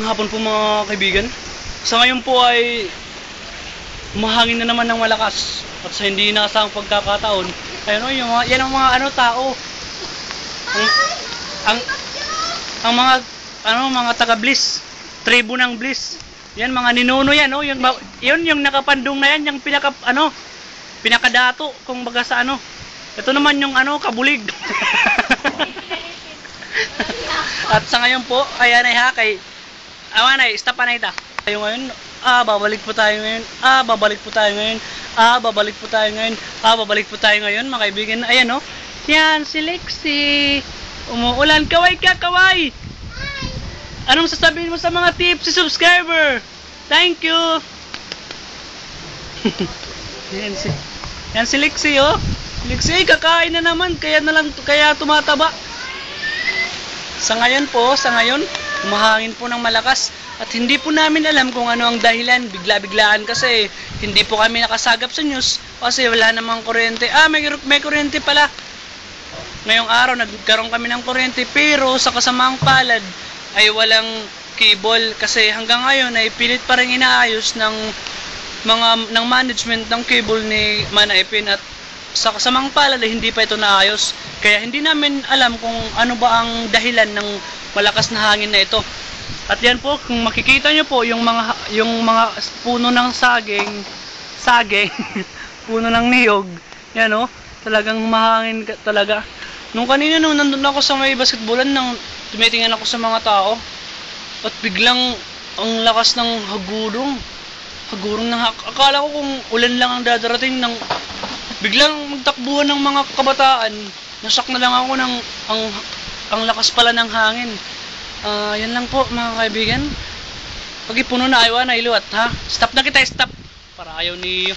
Hapon po mga kaibigan. Sa ngayon po ay mahangin na naman ng malakas. At sa hindi inaasahang pagkakataon, ayun o, yan ang mga tao. Ang mga taga Bliss, tribo ng Bliss. Yan mga ninuno yan, oh, yun yung nakapandong na yan, yung pinakadato kung baga sa ano. Ito naman yung kabulig. At sa ngayon po, ayan ay kay awanay, stop na ita. Tayo ngayon, babalik po tayo ngayon. Babalik po tayo ngayon. Babalik po tayo ngayon. Babalik po tayo ngayon, mga kaibigan. Ayan, oh. Yan, si Lexi. Umuulan. Kaway ka, kaway! Anong sasabihin mo sa mga tips si subscriber? Thank you! Yan si Lexi, oh. Lexi, kakain na naman. Kaya tumataba. Sa ngayon, umahangin po ng malakas at hindi po namin alam kung ano ang dahilan. Bigla-biglaan kasi hindi po kami nakasagap sa news kasi wala namang kuryente. May kuryente pala. Ngayong araw nagkaroon kami ng kuryente pero sa kasamaang palad ay walang cable kasi hanggang ngayon ay pilit pa rin inaayos ng management ng cable ni Manaipin at sa kasamang palad ay hindi pa ito naayos. Kaya hindi namin alam kung ano ba ang dahilan ng malakas na hangin na ito. At yan po, kung makikita nyo po yung mga puno ng saging, puno ng niyog, yan o, talagang mahangin talaga. Nung kanina nandun ako sa may basketballan, tumitingnan ako sa mga tao, at biglang ang lakas ng hagurong akala ko kung ulan lang ang dadarating biglang magtakbuhan ng mga kabataan. Nashock na lang ako ng ang lakas pala ng hangin. Yan lang po mga kaibigan. Pag ipuno na ayaw na iluwat ha. Stop na kita, stop. Para ayaw niyo.